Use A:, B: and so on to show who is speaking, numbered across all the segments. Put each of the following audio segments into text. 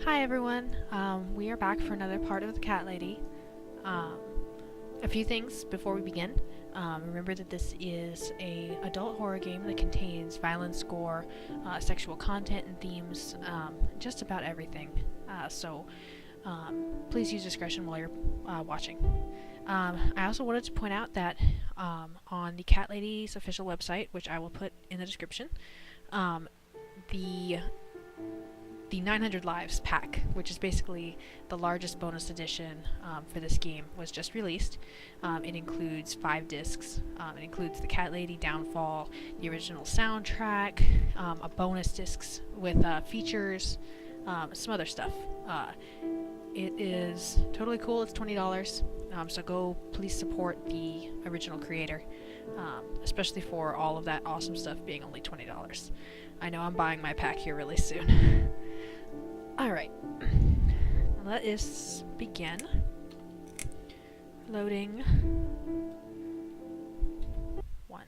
A: Hi everyone, we are back for another part of the Cat Lady. A few things before we begin. Remember that this is a adult horror game that contains violence, gore, sexual content and themes, just about everything. So please use discretion while you're watching. I also wanted to point out that on the Cat Lady's official website, which I will put in the description, the 900 Lives pack, which is basically the largest bonus edition for this game, was just released. It includes 5 discs. It includes the Cat Lady Downfall, the original soundtrack, a bonus discs with features, some other stuff. It is totally cool. It's $20, so go please support the original creator, especially for all of that awesome stuff being only $20. I know I'm buying my pack here really soon. Alright, let us begin. Loading 1.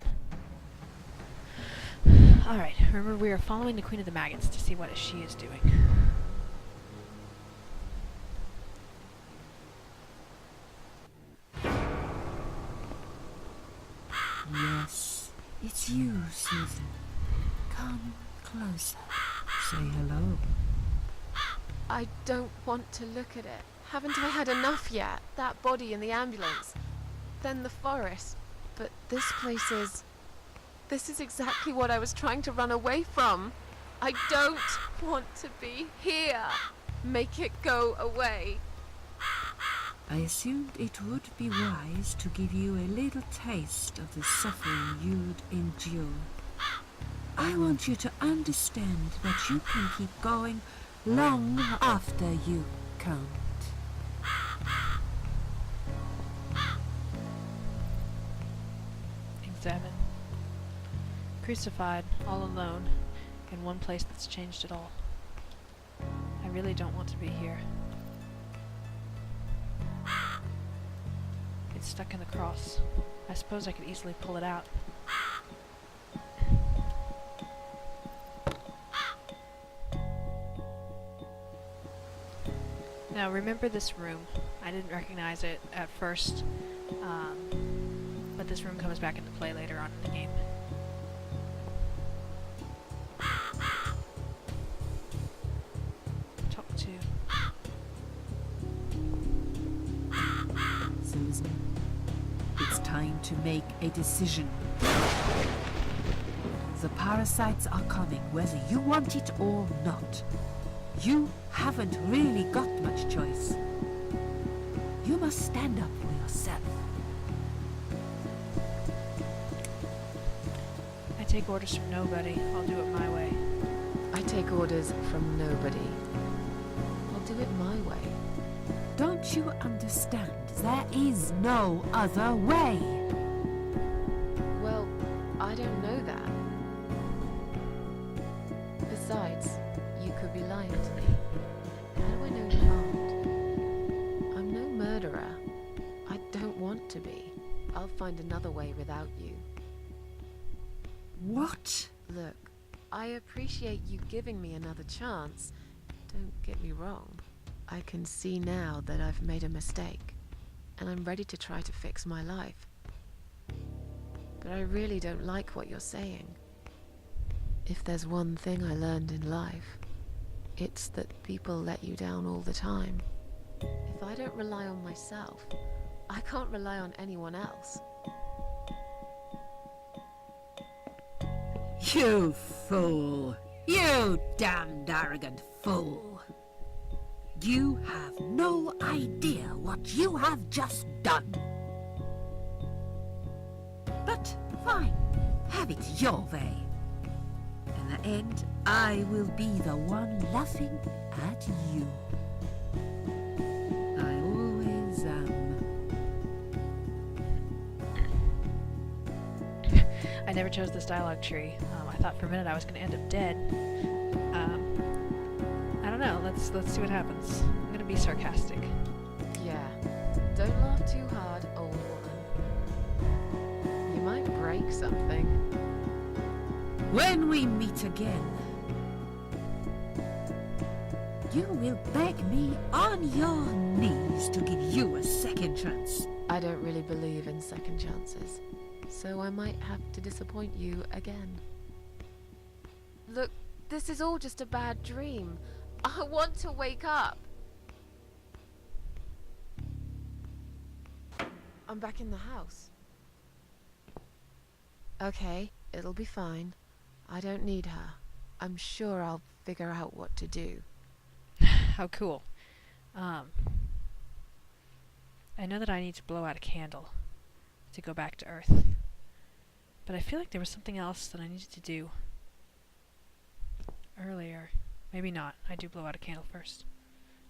A: Alright, remember we are following the Queen of the Maggots to see what she is doing.
B: Yes, it's you, Susan. Come closer. Say hello.
C: I don't want to look at it. Haven't I had enough yet? That body in the ambulance. Then the forest. But this place is... This is exactly what I was trying to run away from. I don't want to be here. Make it go away.
B: I assumed it would be wise to give you a little taste of the suffering you'd endure. I want you to understand that you can keep going long after you can't.
A: Examine. Crucified, all alone, in one place that's changed it all. I really don't want to be here. It's stuck in the cross. I suppose I could easily pull it out. Now remember this room. I didn't recognize it at first, but this room comes back into play later on in the game. Talk to...
B: Susan, it's time to make a decision. The parasites are coming, whether you want it or not. You haven't really got much choice. You must stand up for yourself.
A: I take orders from nobody. I'll do it my way.
C: I take orders from nobody. I'll do it my way.
B: Don't you understand? There is no other way.
C: Well, I don't know that. Besides, you could be lying to me. How do I know you aren't? I'm no murderer. I don't want to be. I'll find another way without you.
B: What?
C: Look, I appreciate you giving me another chance. Don't get me wrong. I can see now that I've made a mistake, and I'm ready to try to fix my life. But I really don't like what you're saying. If there's one thing I learned in life, it's that people let you down all the time. If I don't rely on myself, I can't rely on anyone else.
B: You fool! You damned arrogant fool! You have no idea what you have just done. But fine, have it your way. In the end, I will be the one laughing at you. I always am.
A: I never chose this dialogue tree. I thought for a minute I was going to end up dead. I don't know. Let's see what happens. I'm going to be sarcastic.
C: Yeah, don't laugh too hard, old woman. You might break something.
B: When we meet again, You will beg me on your knees to give you a second chance.
C: I don't really believe in second chances, so I might have to disappoint you again. Look, this is all just a bad dream. I want to wake up. I'm back in the house. Okay, it'll be fine. I don't need her. I'm sure I'll figure out what to do.
A: How cool. I know that I need to blow out a candle to go back to Earth. But I feel like there was something else that I needed to do earlier. Maybe not. I do blow out a candle first.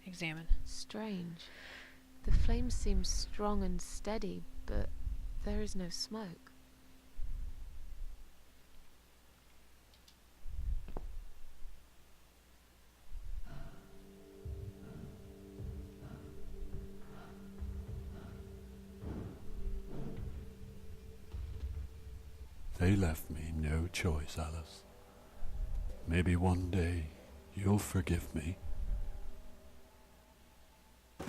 A: Examine.
C: Strange. The flame seems strong and steady, but there is no smoke.
D: They left me no choice, Alice. Maybe one day you'll forgive me.
A: I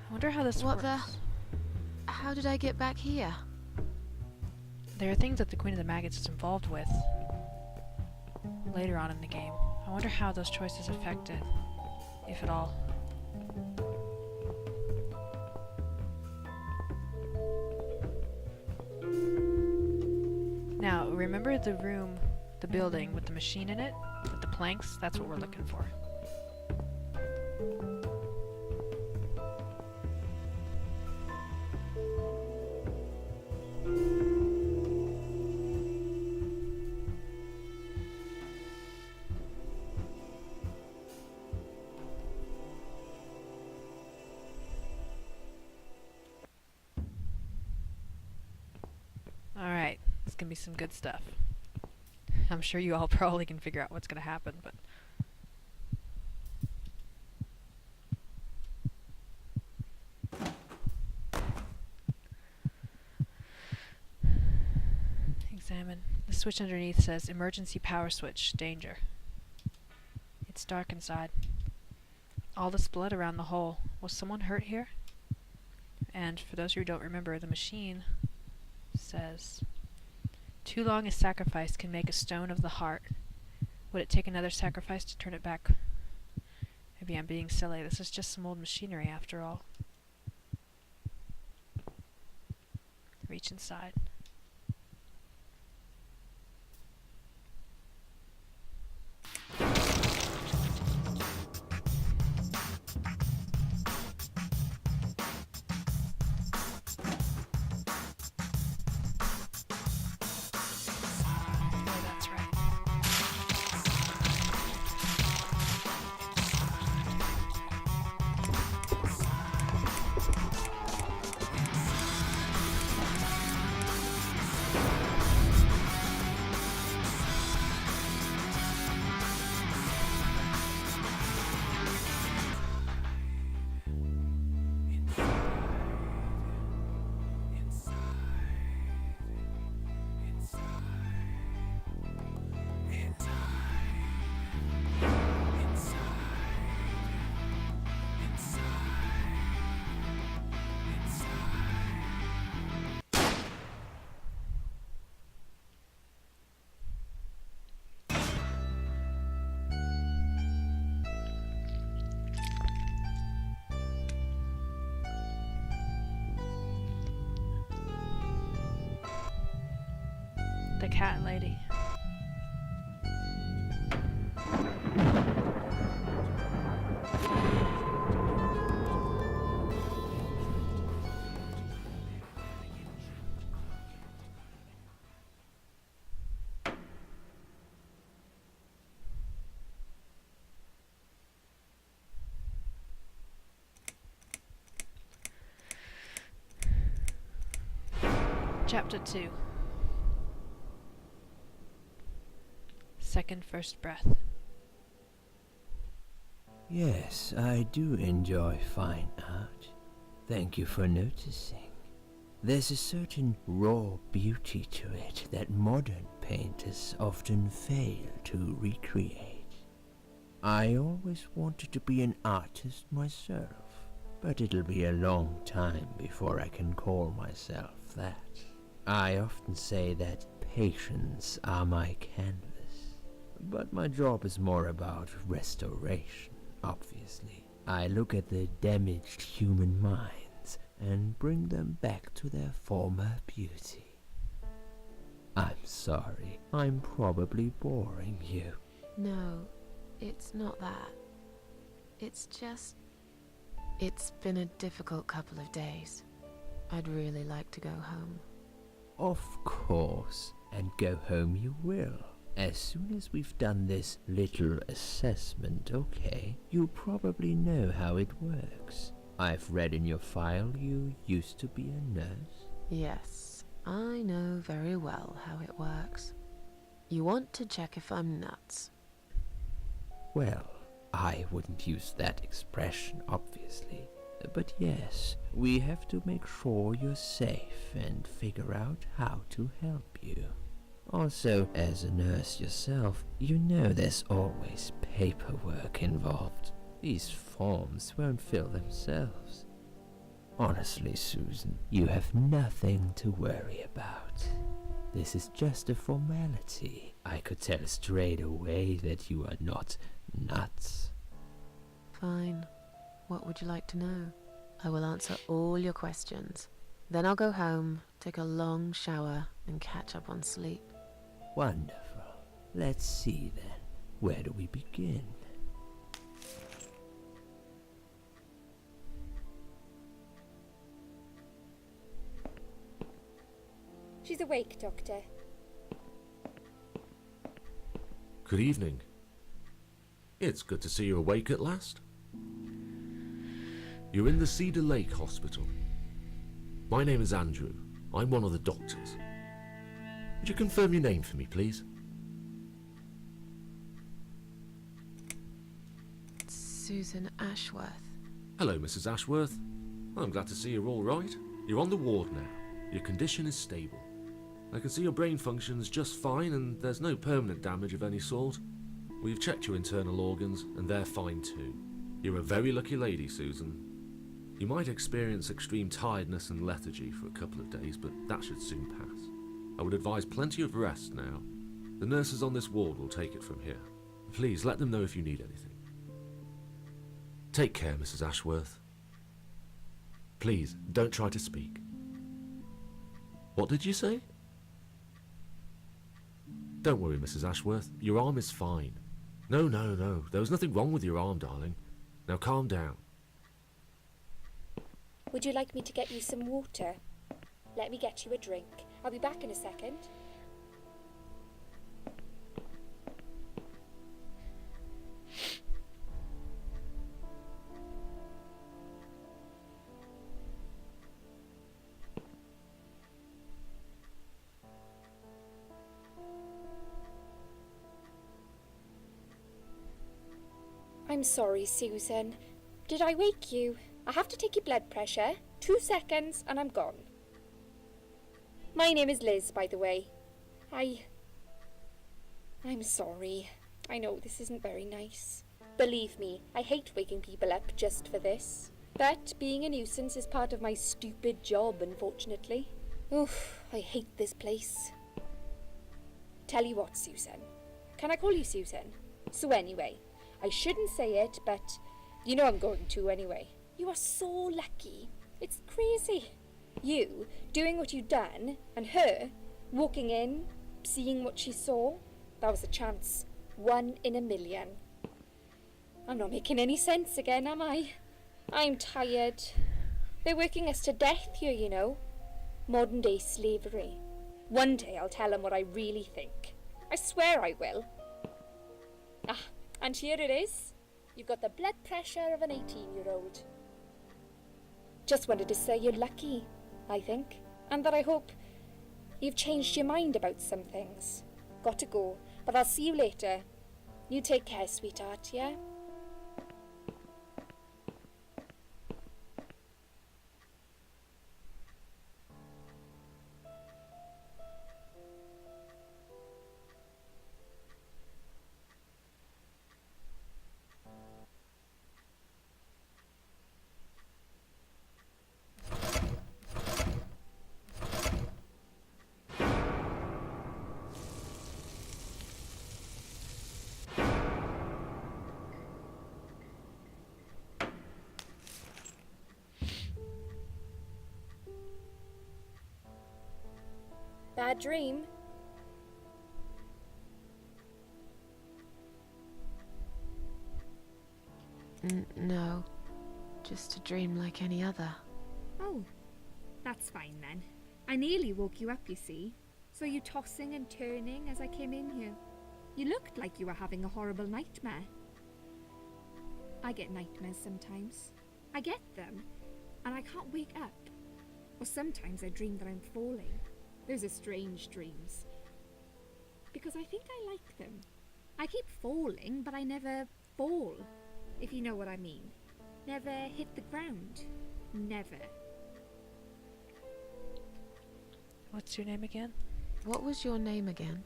A: wonder how this
C: What
A: works.
C: How did I get back here?
A: There are things that the Queen of the Maggots is involved with later on in the game. I wonder how those choices affect it, if at all. Now, remember the room, the building with the machine in it? With the planks? That's what we're looking for. Alright, it's gonna be some good stuff. I'm sure you all probably can figure out what's gonna happen, but... Examine. The switch underneath says emergency power switch, danger. It's dark inside. All this blood around the hole. Was someone hurt here? And for those who don't remember, the machine says, too long a sacrifice can make a stone of the heart. Would it take another sacrifice to turn it back? Maybe I'm being silly. This is just some old machinery after all. Reach inside. Oh, that's right. The cat lady. Chapter 2. Second first breath.
E: Yes, I do enjoy fine art. Thank you for noticing. There's a certain raw beauty to it that modern painters often fail to recreate. I always wanted to be an artist myself, but it'll be a long time before I can call myself that. I often say that patients are my canvas, but my job is more about restoration, obviously. I look at the damaged human minds and bring them back to their former beauty. I'm sorry, I'm probably boring you.
C: No, it's not that. It's just... It's been a difficult couple of days. I'd really like to go home.
E: Of course, and go home you will. As soon as we've done this little assessment, okay? You probably know how it works. I've read in your file you used to be a nurse.
C: Yes, I know very well how it works. You want to check if I'm nuts.
E: Well, I wouldn't use that expression, obviously. But yes, we have to make sure you're safe and figure out how to help you. Also, as a nurse yourself, you know there's always paperwork involved. These forms won't fill themselves. Honestly, Susan, you have nothing to worry about. This is just a formality. I could tell straight away that you are not nuts.
C: Fine. What would you like to know? I will answer all your questions. Then I'll go home, take a long shower, and catch up on sleep.
E: Wonderful. Let's see then. Where do we begin?
F: She's awake, Doctor.
G: Good evening. It's good to see you awake at last. You're in the Cedar Lake Hospital. My name is Andrew. I'm one of the doctors. Would you confirm your name for me, please?
C: Susan Ashworth.
G: Hello, Mrs. Ashworth. I'm glad to see you're all right. You're on the ward now. Your condition is stable. I can see your brain functions just fine and there's no permanent damage of any sort. We've checked your internal organs and they're fine too. You're a very lucky lady, Susan. You might experience extreme tiredness and lethargy for a couple of days, but that should soon pass. I would advise plenty of rest now. The nurses on this ward will take it from here. Please let them know if you need anything. Take care, Mrs. Ashworth. Please, don't try to speak. What did you say? Don't worry, Mrs. Ashworth. Your arm is fine. No. There was nothing wrong with your arm, darling. Now calm down.
F: Would you like me to get you some water? Let me get you a drink. I'll be back in a second. I'm sorry, Susan. Did I wake you? I have to take your blood pressure. 2 seconds and I'm gone. My name is Liz, by the way. I'm sorry. I know this isn't very nice. Believe me, I hate waking people up just for this. But being a nuisance is part of my stupid job, unfortunately. Oof, I hate this place. Tell you what, Susan. Can I call you Susan? So anyway, I shouldn't say it, but you know I'm going to anyway. You are so lucky. It's crazy. You doing what you've done, and her walking in, seeing what she saw. That was a chance. 1 in a million. I'm not making any sense again, am I? I'm tired. They're working us to death here, you know. Modern day slavery. One day I'll tell them what I really think. I swear I will. Ah, and here it is. You've got the blood pressure of an 18-year-old. Just wanted to say you're lucky, I think. And that I hope you've changed your mind about some things. Got to go, but I'll see you later. You take care, sweetheart, yeah? bad dream?
C: No. Just a dream like any other.
H: Oh, that's fine then. I nearly woke you up, you see. Saw you tossing and turning as I came in here. You looked like you were having a horrible nightmare. I get nightmares sometimes. I get them, and I can't wake up. Or sometimes I dream that I'm falling. Those are strange dreams. Because I think I like them. I keep falling, but I never fall, if you know what I mean. Never hit the ground. Never.
A: What's your name again?
C: What was your name again?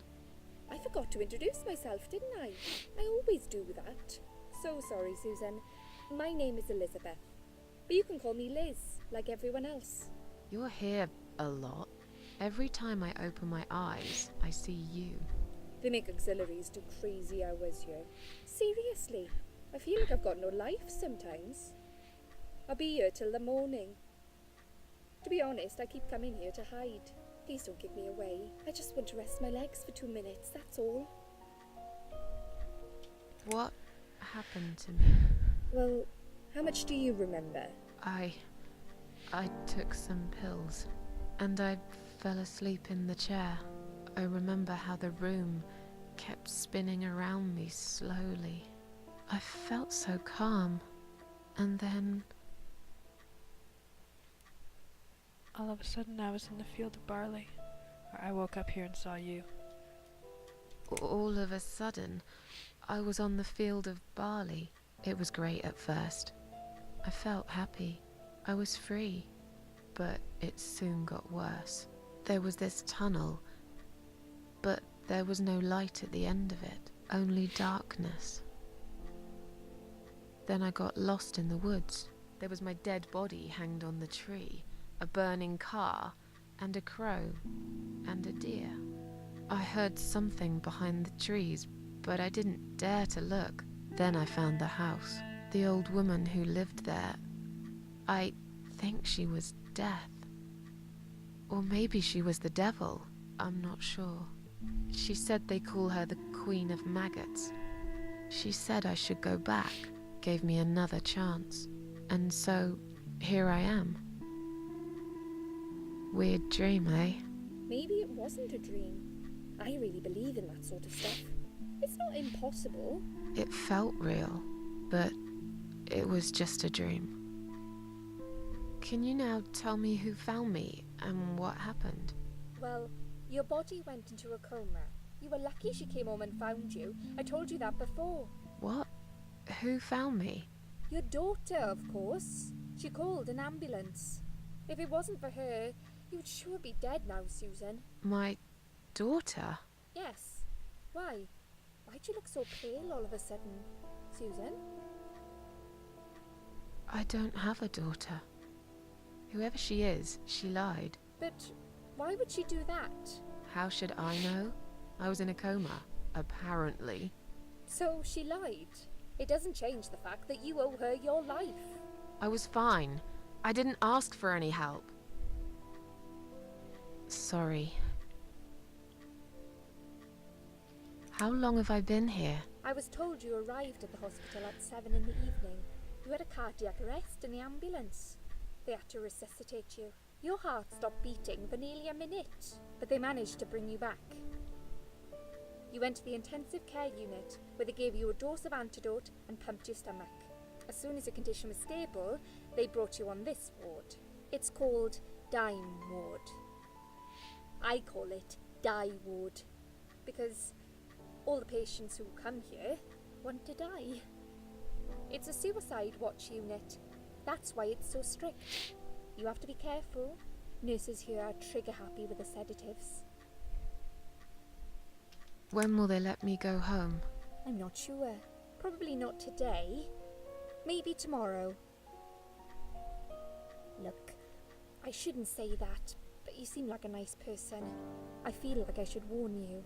F: I forgot to introduce myself, didn't I? I always do that. So sorry, Susan. My name is Elizabeth. But you can call me Liz, like everyone else.
C: You're here a lot. Every time I open my eyes, I see you.
F: They make auxiliaries do crazy hours here. Seriously, I feel like I've got no life sometimes. I'll be here till the morning. To be honest, I keep coming here to hide. Please don't give me away. I just want to rest my legs for 2 minutes, that's all.
C: What happened to me?
F: Well, how much do you remember?
C: I took some pills, and I fell asleep in the chair. I remember how the room kept spinning around me slowly. I felt so calm, and then...
A: All of a sudden I was in the field of barley. I woke up here and saw you.
C: all of a sudden, I was on the field of barley. It was great at first. I felt happy. I was free. But it soon got worse. There was this tunnel, but there was no light at the end of it, only darkness. Then I got lost in the woods. There was my dead body hanged on the tree, a burning car, and a crow, and a deer. I heard something behind the trees, but I didn't dare to look. Then I found the house. The old woman who lived there, I think she was Death. Or maybe she was the devil, I'm not sure. She said they call her the Queen of Maggots. She said I should go back, gave me another chance. And so, here I am. Weird dream, eh?
F: Maybe it wasn't a dream. I really believe in that sort of stuff. It's not impossible.
C: It felt real, but it was just a dream. Can you now tell me who found me and what happened?
F: Well, your body went into a coma. You were lucky she came home and found you. I told you that before.
C: What? Who found me?
F: Your daughter, of course. She called an ambulance. If it wasn't for her, you would sure be dead now, Susan.
C: My daughter?
F: Yes. Why? Why'd you look so pale all of a sudden, Susan?
C: I don't have a daughter. Whoever she is, she lied.
F: But why would she do that?
C: How should I know? I was in a coma, apparently.
F: So she lied. It doesn't change the fact that you owe her your life.
C: I was fine. I didn't ask for any help. Sorry. How long have I been here?
F: I was told you arrived at the hospital at 7 in the evening. You had a cardiac arrest in the ambulance. They had to resuscitate you. Your heart stopped beating for nearly a minute, but they managed to bring you back. You went to the intensive care unit, where they gave you a dose of antidote and pumped your stomach. As soon as your condition was stable, they brought you on this ward. It's called Dime Ward. I call it Die Ward, because all the patients who come here want to die. It's a suicide watch unit. That's why it's so strict. You have to be careful. Nurses here are trigger happy with the sedatives.
C: When will they let me go home?
F: I'm not sure. Probably not today. Maybe tomorrow. Look, I shouldn't say that, but you seem like a nice person. I feel like I should warn you.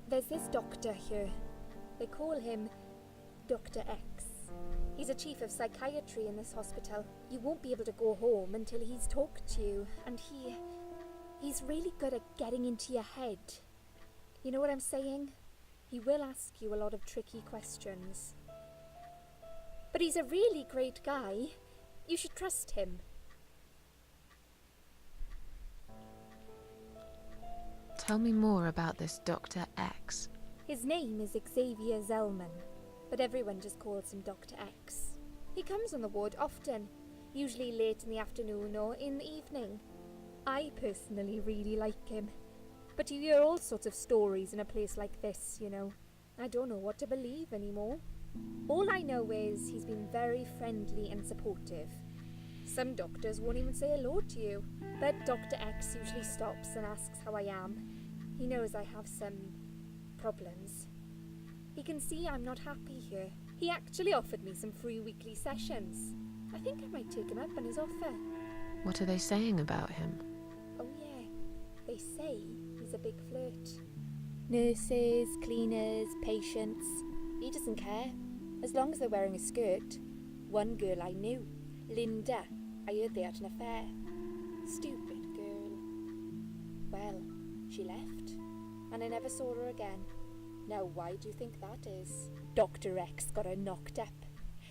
F: There's this doctor here. They call him Dr. X. He's a chief of psychiatry in this hospital. You won't be able to go home until he's talked to you, and He's really good at getting into your head. You know what I'm saying? He will ask you a lot of tricky questions. But he's a really great guy. You should trust him.
C: Tell me more about this Dr. X.
F: His name is Xavier Zellman, but everyone just calls him Dr. X. He comes on the ward often, usually late in the afternoon or in the evening. I personally really like him, but you hear all sorts of stories in a place like this, you know. I don't know what to believe anymore. All I know is he's been very friendly and supportive. Some doctors won't even say hello to you, but Dr. X usually stops and asks how I am. He knows I have some problems. He can see I'm not happy here. He actually offered me some free weekly sessions. I think I might take him up on his offer.
C: What are they saying about him?
F: Oh yeah, they say he's a big flirt. Nurses, cleaners, patients. He doesn't care, as long as they're wearing a skirt. One girl I knew, Linda, I heard they had an affair. Stupid girl. Well, she left, and I never saw her again. Now why do you think that is? Dr. X got her knocked up.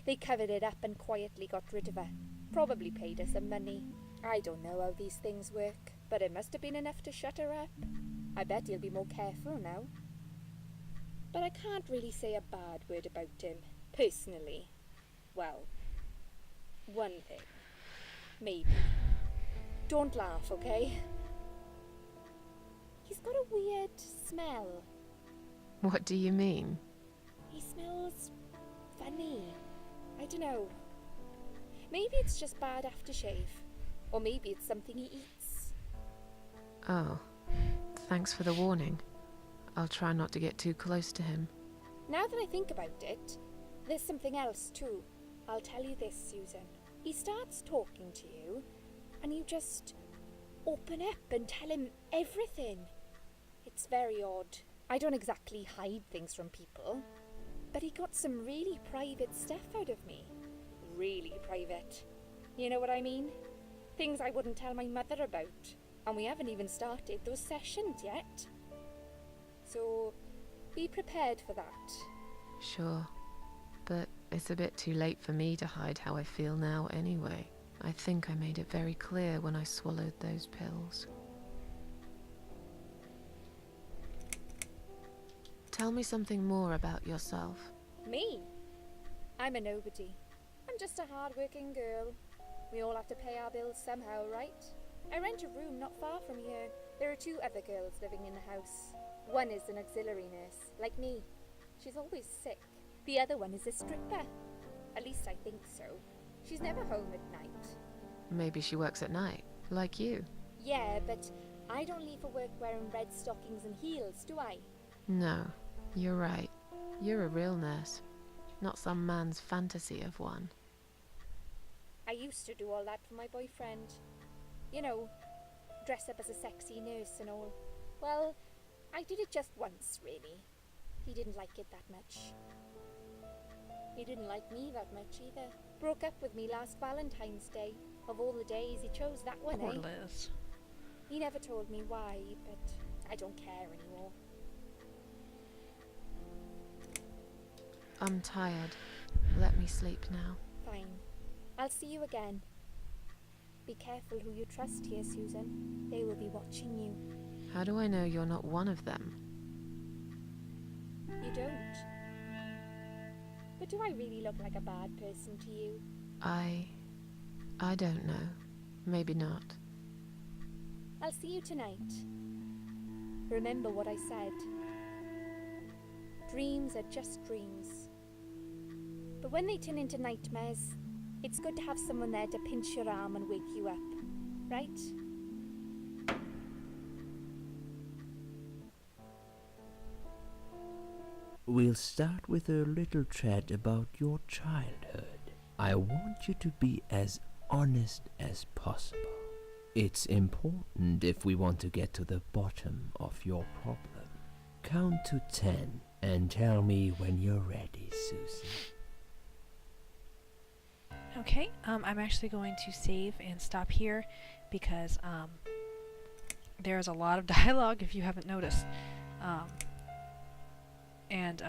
F: They covered it up and quietly got rid of her. Probably paid her some money. I don't know how these things work, but it must have been enough to shut her up. I bet he'll be more careful now. But I can't really say a bad word about him, personally. Well, one thing. Maybe. Don't laugh, okay? He's got a weird smell.
C: What do you mean?
F: He smells funny. I don't know. Maybe it's just bad aftershave. Or maybe it's something he eats.
C: Oh, thanks for the warning. I'll try not to get too close to him.
F: Now that I think about it, there's something else too. I'll tell you this, Susan. He starts talking to you, and you just open up and tell him everything. It's very odd. I don't exactly hide things from people, but he got some really private stuff out of me. Really private. You know what I mean? Things I wouldn't tell my mother about. And we haven't even started those sessions yet. So, be prepared for that.
C: Sure, but it's a bit too late for me to hide how I feel now anyway. I think I made it very clear when I swallowed those pills. Tell me something more about yourself.
F: Me? I'm a nobody. I'm just a hard-working girl. We all have to pay our bills somehow, right? I rent a room not far from here. There are 2 other girls living in the house. One is an auxiliary nurse, like me. She's always sick. The other one is a stripper. At least I think so. She's never home at night.
C: Maybe she works at night, like you.
F: Yeah, but I don't leave for work wearing red stockings and heels, do I?
C: No, you're right. You're a real nurse, not some man's fantasy of one.
F: I used to do all that for my boyfriend. You know, dress up as a sexy nurse and all. Well, I did it just once, really. He didn't like it that much. He didn't like me that much either. Broke up with me last Valentine's Day. Of all the days, he chose that one,
A: Poor
F: eh?
A: Liz.
F: He never told me why, but I don't care anymore.
C: I'm tired. Let me sleep now.
F: Fine. I'll see you again. Be careful who you trust here, Susan. They will be watching you.
C: How do I know you're not one of them?
F: You don't. But do I really look like a bad person to you?
C: I don't know. Maybe not.
F: I'll see you tonight. Remember what I said. Dreams are just dreams. But when they turn into nightmares, it's good to have someone there to pinch your arm and wake you up, right?
E: We'll start with a little chat about your childhood. I want you to be as honest as possible. It's important if we want to get to the bottom of your problem. Count to 10 and tell me when you're ready, Susan.
A: Okay, I'm actually going to save and stop here because there's a lot of dialogue if you haven't noticed. And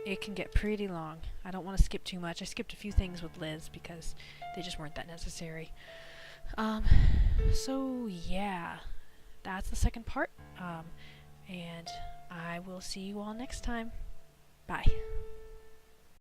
A: it can get pretty long. I don't want to skip too much. I skipped a few things with Liz because they just weren't that necessary. So yeah, that's the second part. And I will see you all next time. Bye.